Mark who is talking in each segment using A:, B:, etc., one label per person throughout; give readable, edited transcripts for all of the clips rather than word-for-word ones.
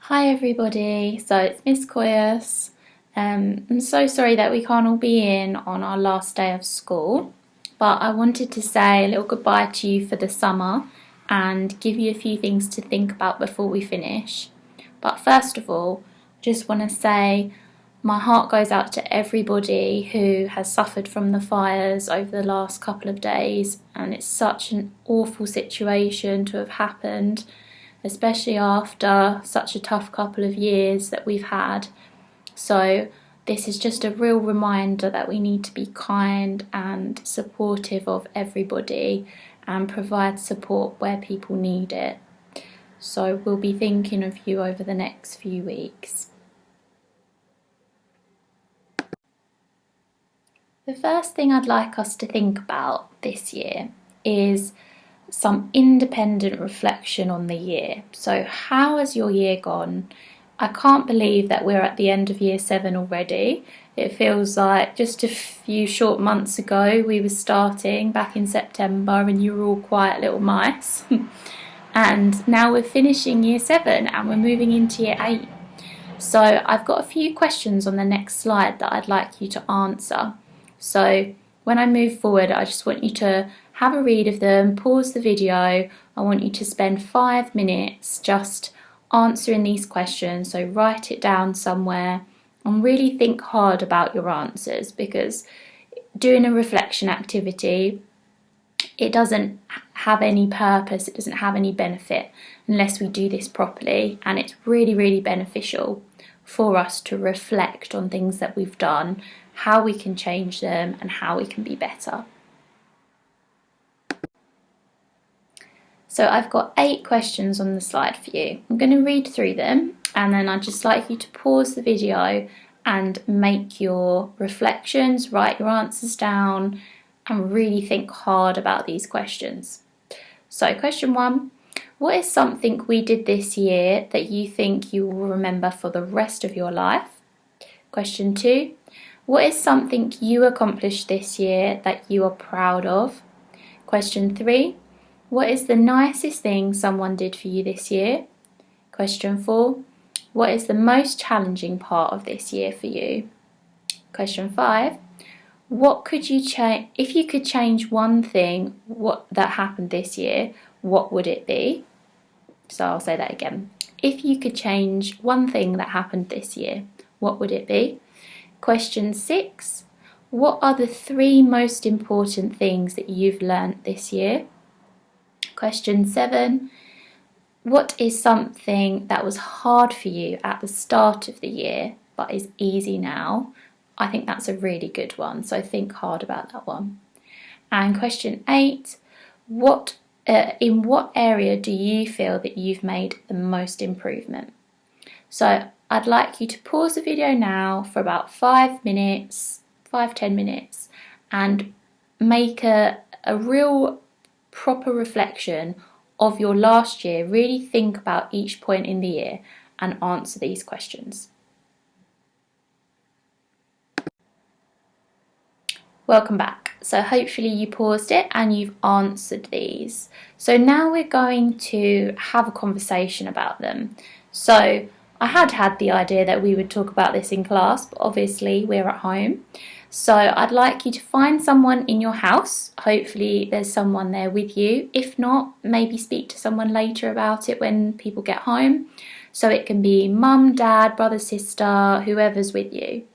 A: Hi everybody, so it's Miss Koyas. I'm so sorry that we can't all be in on our last day of school, but I wanted to say a little goodbye to you for the summer and give you a few things to think about before we finish. But first of all, I just want to say my heart goes out to everybody who has suffered from the fires over the last couple of days, and it's such an awful situation to have happened, especially after such a tough couple of years that we've had. So this is just a real reminder that we need to be kind and supportive of everybody and provide support where people need it. So we'll be thinking of you over the next few weeks. The first thing I'd like us to think about this year is some independent reflection on the year. So how has your year gone? I can't believe that we're at the end of year 7 already. It feels like just a few short months ago we were starting back in September and you were all quiet little mice. And now we're finishing year 7 and we're moving into year 8. So I've got a few questions on the next slide that I'd like you to answer. So when I move forward, I just want you to have a read of them, pause the video. I want you to spend 5 minutes just answering these questions. So write it down somewhere and really think hard about your answers, because doing a reflection activity, it doesn't have any purpose, it doesn't have any benefit unless we do this properly, and it's really, really beneficial for us to reflect on things that we've done, how we can change them and how we can be better. So I've got 8 questions on the slide for you. I'm going to read through them and then I'd just like you to pause the video and make your reflections, write your answers down and really think hard about these questions. So question 1, what is something we did this year that you think you will remember for the rest of your life? Question 2, what is something you accomplished this year that you are proud of? Question 3, what is the nicest thing someone did for you this year? Question 4, what is the most challenging part of this year for you? Question 5, what could you change, if you could change one thing that happened this year, what would it be? So I'll say that again. If you could change one thing that happened this year, what would it be? Question 6, what are the 3 most important things that you've learnt this year? Question 7, what is something that was hard for you at the start of the year but is easy now? I think that's a really good one, so think hard about that one. And question 8, in what area do you feel that you've made the most improvement? So I'd like you to pause the video now for about 5 minutes, 5-10 minutes, and make a real proper reflection of your last year. Really think about each point in the year and answer these questions. Welcome back. So hopefully you paused it and you've answered these. So now we're going to have a conversation about them. So I had the idea that we would talk about this in class, but obviously we're at home. So I'd like you to find someone in your house. Hopefully there's someone there with you. If not, maybe speak to someone later about it when people get home. So it can be mum, dad, brother, sister, whoever's with you.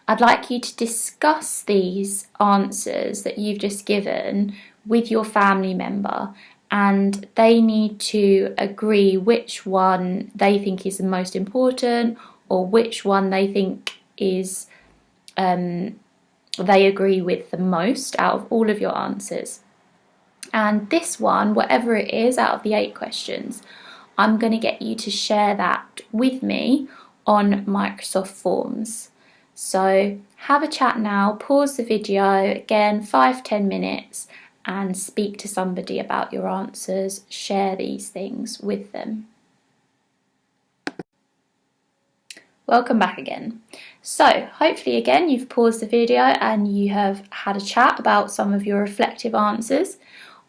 A: I'd like you to discuss these answers that you've just given with your family member, and they need to agree which one they think is the most important or which one they think is they agree with the most out of all of your answers. And this one, whatever it is out of the 8 questions, I'm going to get you to share that with me on Microsoft Forms. So have a chat now, pause the video, again 5-10 minutes, and speak to somebody about your answers, share these things with them. Welcome back again. So hopefully again you've paused the video and you have had a chat about some of your reflective answers.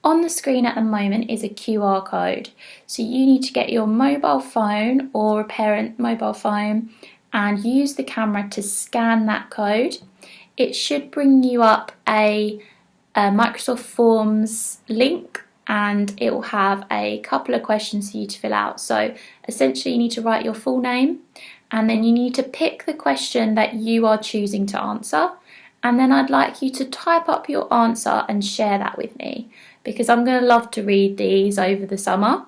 A: On the screen at the moment is a QR code. So you need to get your mobile phone or a parent mobile phone and use the camera to scan that code. It should bring you up a Microsoft Forms link, and it will have a couple of questions for you to fill out. So essentially you need to write your full name, and then you need to pick the question that you are choosing to answer, and then I'd like you to type up your answer and share that with me, because I'm going to love to read these over the summer.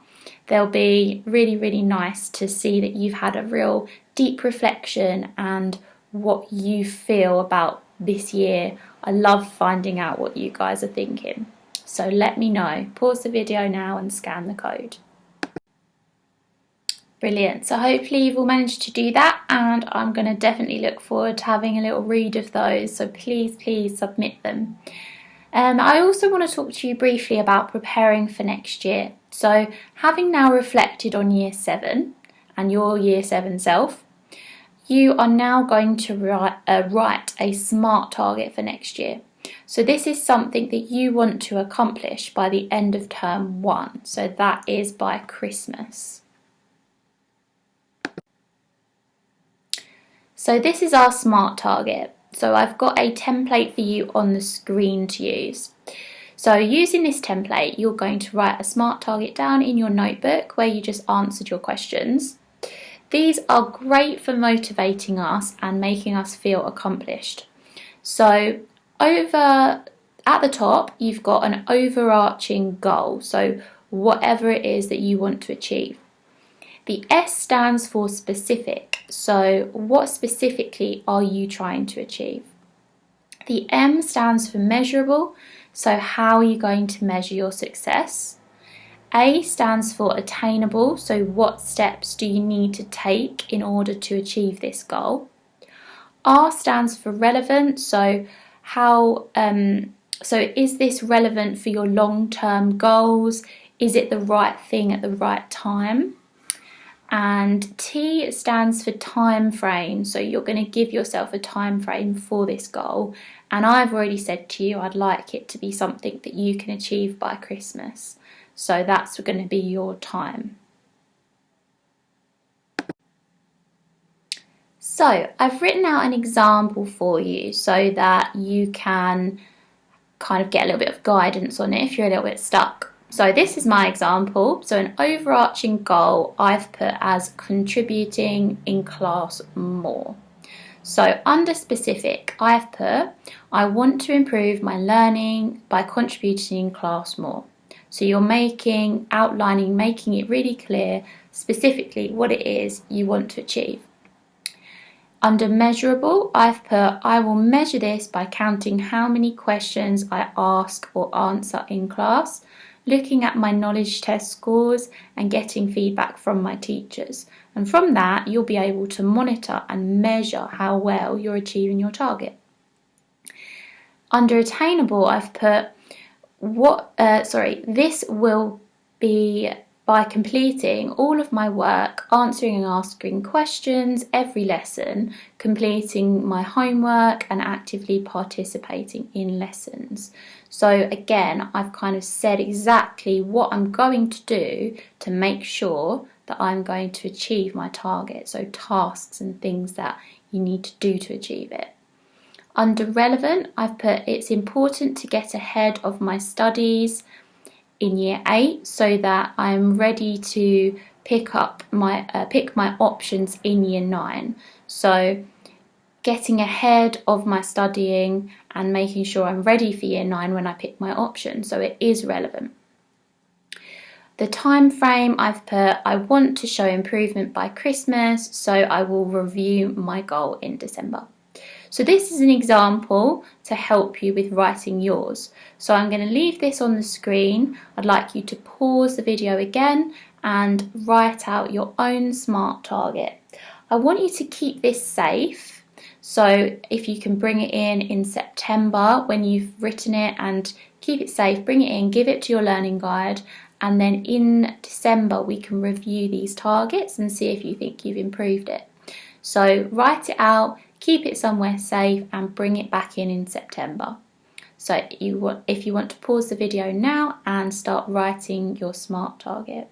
A: They'll be really, really nice to see that you've had a real deep reflection and what you feel about this year. I love finding out what you guys are thinking. So let me know. Pause the video now and scan the code. Brilliant. So hopefully you've all managed to do that, and I'm going to definitely look forward to having a little read of those. So please submit them. I also want to talk to you briefly about preparing for next year. So having now reflected on Year 7 and your Year 7 self, you are now going to write a SMART target for next year. So this is something that you want to accomplish by the end of term 1. So that is by Christmas. So this is our SMART target. So I've got a template for you on the screen to use. So using this template, you're going to write a SMART target down in your notebook where you just answered your questions. These are great for motivating us and making us feel accomplished. So over at the top, you've got an overarching goal. So whatever it is that you want to achieve. The S stands for specific. So what specifically are you trying to achieve? The M stands for measurable. So how are you going to measure your success? A stands for attainable. So what steps do you need to take in order to achieve this goal? R stands for relevant. So is this relevant for your long-term goals? Is it the right thing at the right time? And T stands for time frame. So you're going to give yourself a time frame for this goal. And I've already said to you, I'd like it to be something that you can achieve by Christmas. So that's going to be your time. So I've written out an example for you so that you can kind of get a little bit of guidance on it if you're a little bit stuck. So this is my example. So an overarching goal I've put as contributing in class more. So under specific, I've put, I want to improve my learning by contributing in class more. So you're outlining, making it really clear specifically what it is you want to achieve. Under measurable, I've put, I will measure this by counting how many questions I ask or answer in class, looking at my knowledge test scores and getting feedback from my teachers. And from that, you'll be able to monitor and measure how well you're achieving your target. Under attainable, I've put, this will be by completing all of my work, answering and asking questions every lesson, completing my homework and actively participating in lessons. So again, I've kind of said exactly what I'm going to do to make sure that I'm going to achieve my target. So tasks and things that you need to do to achieve it. Under relevant, I've put, it's important to get ahead of my studies in year 8 so that I'm ready to pick my options in year 9. So getting ahead of my studying and making sure I'm ready for year 9 when I pick my option. So it is relevant. The time frame I've put, I want to show improvement by Christmas, so I will review my goal in December. So this is an example to help you with writing yours. So I'm going to leave this on the screen. I'd like you to pause the video again and write out your own SMART target. I want you to keep this safe. So if you can bring it in September when you've written it, and keep it safe, bring it in, give it to your learning guide, and then in December we can review these targets and see if you think you've improved it. So write it out, keep it somewhere safe and bring it back in September. So if you want to pause the video now and start writing your SMART target.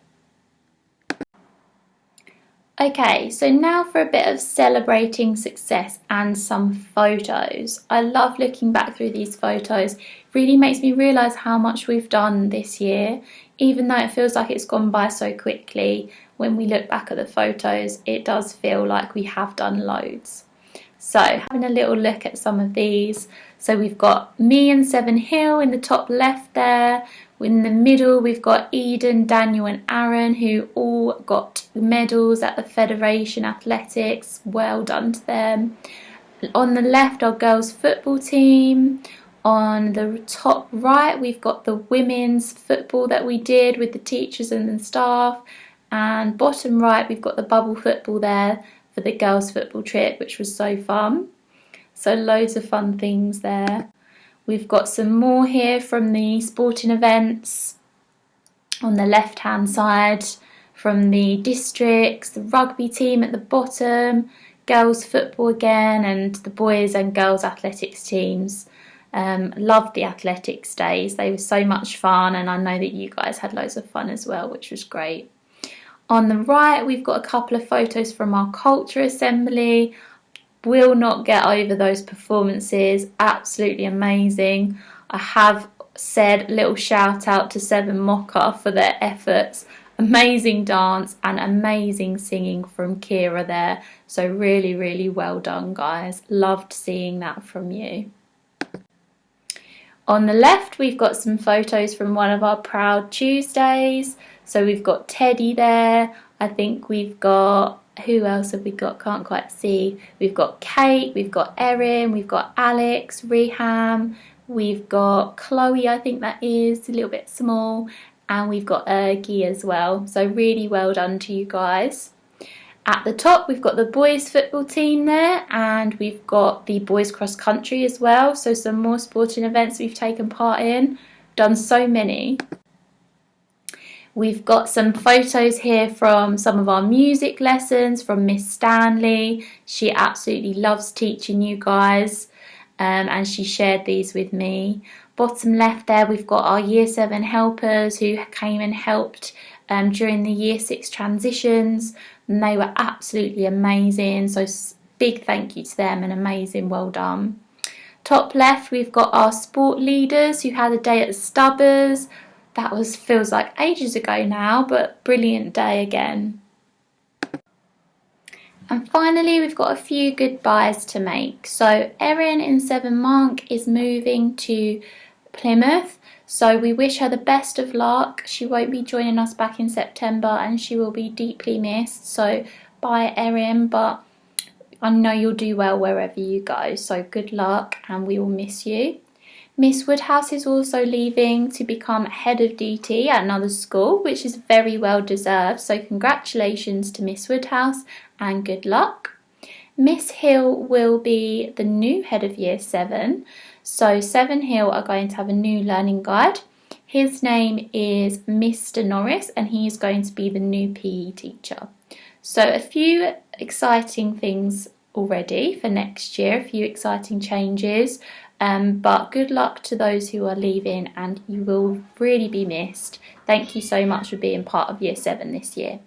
A: Okay, so now for a bit of celebrating success and some photos. I love looking back through these photos. It really makes me realise how much we've done this year. Even though it feels like it's gone by so quickly, when we look back at the photos, it does feel like we have done loads. So having a little look at some of these. So we've got me and Seven Hill in the top left there. In the middle we've got Eden, Daniel and Aaron, who all got medals at the Federation Athletics. Well done to them. On the left, our girls football team. On the top right, we've got the women's football that we did with the teachers and the staff. And bottom right, we've got the bubble football there for the girls football trip, which was so fun. So loads of fun things there. We've got some more here from the sporting events on the left hand side, from the districts, the rugby team at the bottom, girls football again, and the boys and girls athletics teams. Loved the athletics days, they were so much fun, and I know that you guys had loads of fun as well, which was great. On the right we've got a couple of photos from our culture assembly. Will not get over those performances, absolutely amazing. I have said little shout out to Seven Mocha for their efforts. Amazing dance and amazing singing from Kira there, so really, really well done guys. Loved seeing that from you. On the left we've got some photos from one of our Proud Tuesdays. So we've got Teddy there, I think we've got, who else have we got? Can't quite see. We've got Kate, we've got Erin, we've got Alex, Reham, we've got Chloe, I think that is, a little bit small, and we've got Ergie as well. So really well done to you guys. At the top we've got the boys football team there, and we've got the boys cross country as well. So some more sporting events we've taken part in. Done so many. We've got some photos here from some of our music lessons from Miss Stanley. She absolutely loves teaching you guys, and she shared these with me. Bottom left there we've got our Year 7 helpers who came and helped during the Year 6 transitions, and they were absolutely amazing, so big thank you to them and amazing, well done. Top left we've got our sport leaders who had a day at the Stubbers. That feels like ages ago now, but brilliant day again. And finally we've got a few goodbyes to make. So Erin in 7 Mark is moving to Plymouth, so we wish her the best of luck. She won't be joining us back in September and she will be deeply missed, so bye Erin, but I know you'll do well wherever you go, so good luck and we will miss you. Miss Woodhouse is also leaving to become head of DT at another school, which is very well deserved, so congratulations to Miss Woodhouse and good luck. Miss Hill will be the new head of Year 7, so Seven Hill are going to have a new learning guide. His name is Mr. Norris and he is going to be the new PE teacher. So a few exciting things already for next year, a few exciting changes. But good luck to those who are leaving and you will really be missed. Thank you so much for being part of Year 7 this year.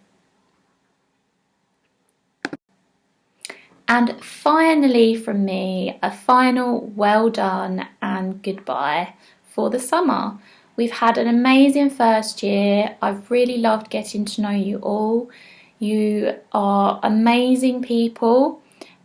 A: And finally from me, a final well done and goodbye for the summer. We've had an amazing first year. I've really loved getting to know you all. You are amazing people.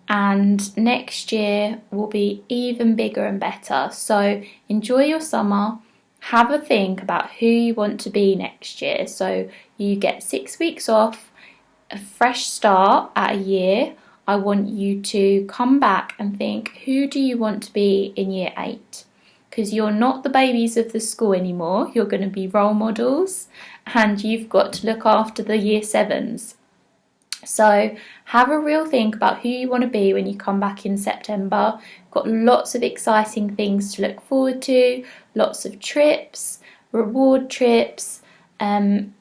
A: And next year will be even bigger and better. So enjoy your summer, have a think about who you want to be next year. So you get 6 weeks off, a fresh start at a year. I want you to come back and think, who do you want to be in Year 8? Because you're not the babies of the school anymore, you're going to be role models and you've got to look after the Year 7s. So have a real think about who you want to be when you come back in September. Got lots of exciting things to look forward to, lots of trips, reward trips, and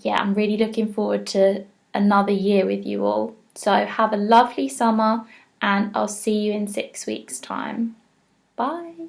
A: yeah, I'm really looking forward to another year with you all. So have a lovely summer and I'll see you in 6 weeks' time. Bye.